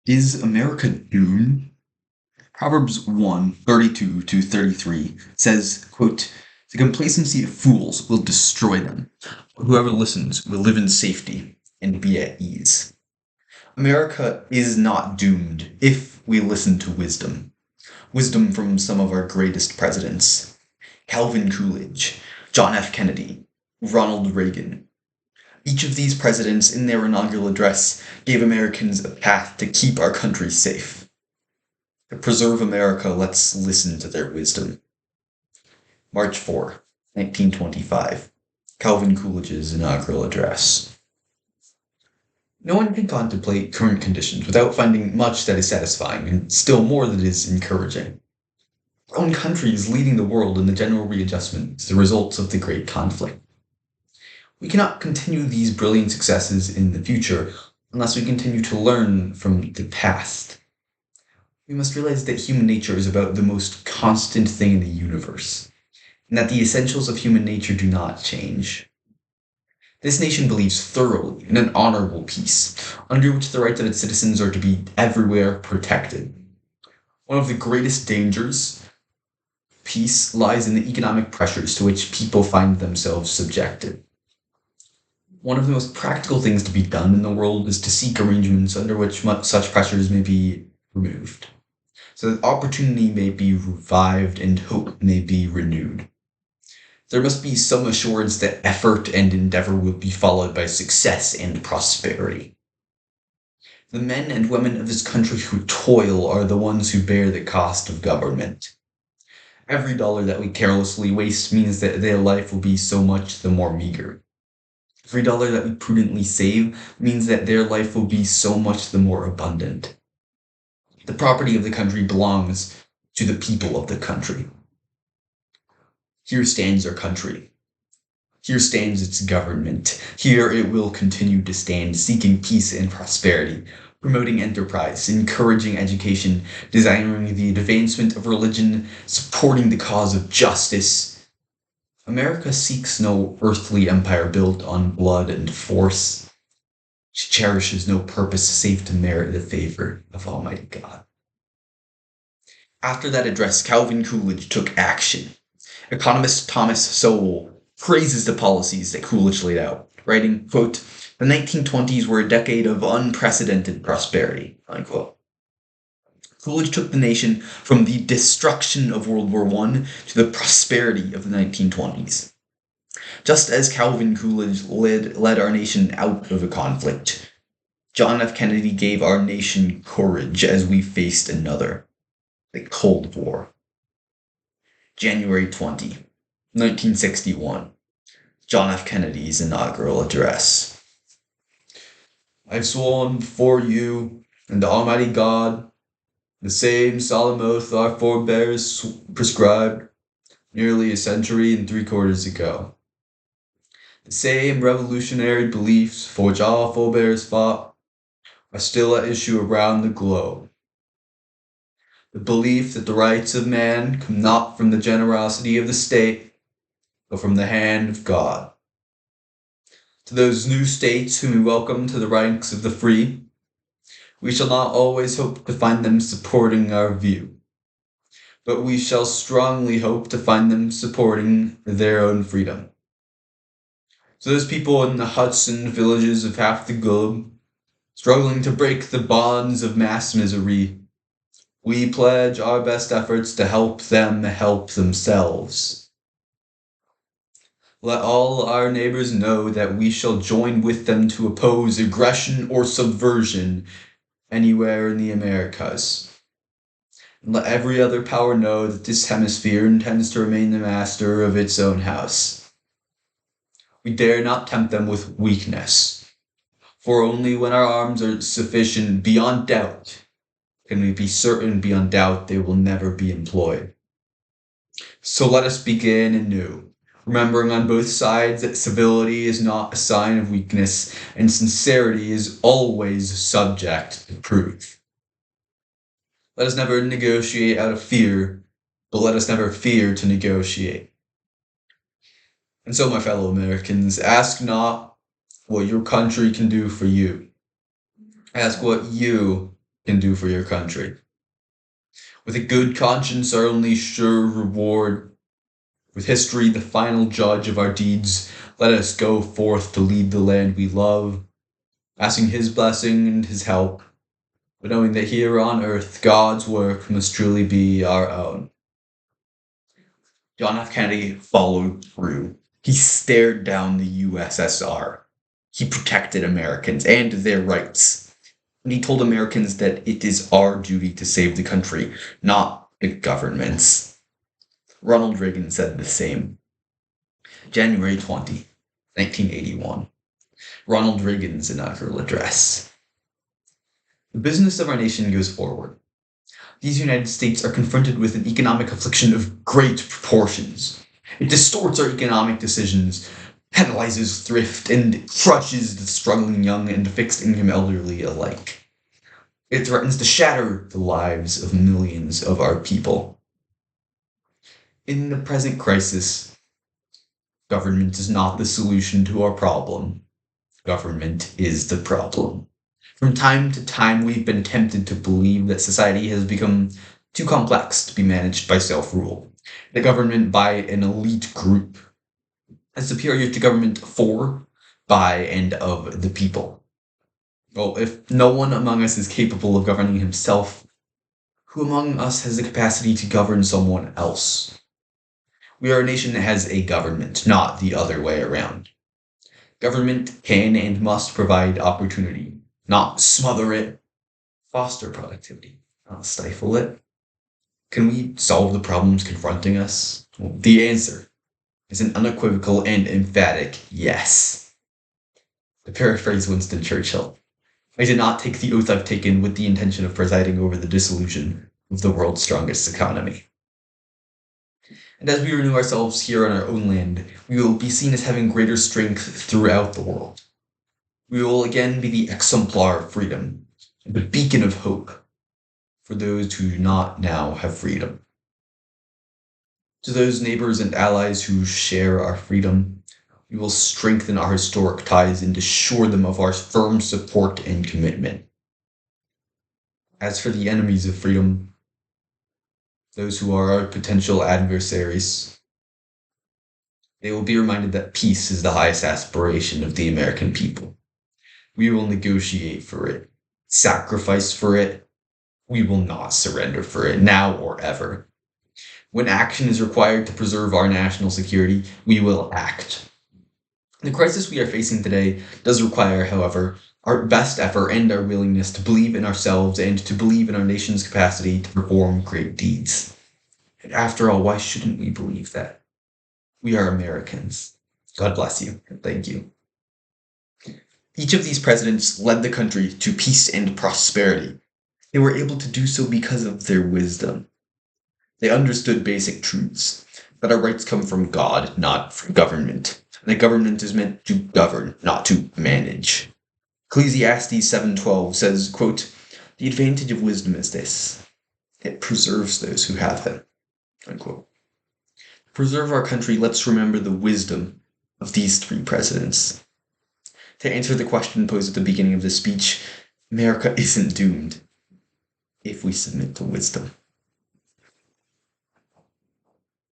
Is America doomed? Proverbs 1:32 to 33 says, quote, "The complacency of fools will destroy them. Whoever listens will live in safety and be at ease." America is not doomed if we listen to wisdom. Wisdom from some of our greatest presidents: Calvin Coolidge, John F. Kennedy, Ronald Reagan. Each of these presidents, in their inaugural address, gave Americans a path to keep our country safe. To preserve America, let's listen to their wisdom. March 4, 1925. Calvin Coolidge's inaugural address. No one can contemplate current conditions without finding much that is satisfying and still more that is encouraging. Our own country is leading the world in the general readjustment to the results of the Great Conflict. We cannot continue these brilliant successes in the future unless we continue to learn from the past. We must realize that human nature is about the most constant thing in the universe, and that the essentials of human nature do not change. This nation believes thoroughly in an honorable peace, under which the rights of its citizens are to be everywhere protected. One of the greatest dangers of peace lies in the economic pressures to which people find themselves subjected. One of the most practical things to be done in the world is to seek arrangements under which such pressures may be removed, so that opportunity may be revived and hope may be renewed. There must be some assurance that effort and endeavor will be followed by success and prosperity. The men and women of this country who toil are the ones who bear the cost of government. Every dollar that we carelessly waste means that their life will be so much the more meager. Every dollar that we prudently save means that their life will be so much the more abundant. The property of the country belongs to the people of the country. Here stands our country. Here stands its government. Here it will continue to stand, seeking peace and prosperity, promoting enterprise, encouraging education, desiring the advancement of religion, supporting the cause of justice. America seeks no earthly empire built on blood and force. She cherishes no purpose save to merit the favor of Almighty God. After that address, Calvin Coolidge took action. Economist Thomas Sowell praises the policies that Coolidge laid out, writing, quote, "The 1920s were a decade of unprecedented prosperity," unquote. Coolidge took the nation from the destruction of World War I to the prosperity of the 1920s. Just as Calvin Coolidge led our nation out of a conflict, John F. Kennedy gave our nation courage as we faced another, the Cold War. January 20, 1961. John F. Kennedy's inaugural address. "I've sworn before you and Almighty God the same solemn oath our forebears prescribed nearly a century and 3/4 ago. The same revolutionary beliefs for which our forebears fought are still at issue around the globe. The belief that the rights of man come not from the generosity of the state, but from the hand of God. To those new states whom we welcome to the ranks of the free, we shall not always hope to find them supporting our view, but we shall strongly hope to find them supporting their own freedom. To those people in the huts and villages of half the globe, struggling to break the bonds of mass misery, we pledge our best efforts to help them help themselves. Let all our neighbors know that we shall join with them to oppose aggression or subversion anywhere in the Americas. And let every other power know that this hemisphere intends to remain the master of its own house. We dare not tempt them with weakness, for only when our arms are sufficient beyond doubt can we be certain beyond doubt they will never be employed. So let us begin anew, remembering on both sides that civility is not a sign of weakness, and sincerity is always subject to proof. Let us never negotiate out of fear, but let us never fear to negotiate. And so, my fellow Americans, ask not what your country can do for you. Ask what you can do for your country. With a good conscience, our only sure reward. With history, the final judge of our deeds, let us go forth to lead the land we love, asking his blessing and his help, but knowing that here on earth, God's work must truly be our own. John F. Kennedy followed through. He stared down the USSR. He protected Americans and their rights. And he told Americans that it is our duty to save the country, not the government's. Ronald Reagan said the same. January 20, 1981. Ronald Reagan's inaugural address. The business of our nation goes forward. These United States are confronted with an economic affliction of great proportions. It distorts our economic decisions, penalizes thrift, and crushes the struggling young and fixed-income elderly alike. It threatens to shatter the lives of millions of our people. In the present crisis, government is not the solution to our problem. Government is the problem. From time to time, we've been tempted to believe that society has become too complex to be managed by self-rule, the government by an elite group, as superior to government for, by, and of the people. Well, if no one among us is capable of governing himself, who among us has the capacity to govern someone else? We are a nation that has a government, not the other way around. Government can and must provide opportunity, not smother it, foster productivity, not stifle it. Can we solve the problems confronting us? Well, the answer is an unequivocal and emphatic yes. To paraphrase Winston Churchill, I did not take the oath I've taken with the intention of presiding over the dissolution of the world's strongest economy. And as we renew ourselves here on our own land, we will be seen as having greater strength throughout the world. We will again be the exemplar of freedom, the beacon of hope for those who do not now have freedom. To those neighbors and allies who share our freedom, we will strengthen our historic ties and assure them of our firm support and commitment. As for the enemies of freedom, those who are our potential adversaries, they will be reminded that peace is the highest aspiration of the American people. We will negotiate for it, sacrifice for it. We will not surrender for it, now or ever. When action is required to preserve our national security, we will act. The crisis we are facing today does require, however, our best effort and our willingness to believe in ourselves and to believe in our nation's capacity to perform great deeds. And after all, why shouldn't we believe that? We are Americans. God bless you, and thank you. Each of these presidents led the country to peace and prosperity. They were able to do so because of their wisdom. They understood basic truths, that our rights come from God, not from government, and that government is meant to govern, not to manage. Ecclesiastes 7:12 says, quote, "The advantage of wisdom is this, it preserves those who have it." Unquote. To preserve our country, let's remember the wisdom of these three presidents. To answer the question posed at the beginning of this speech, America isn't doomed if we submit to wisdom.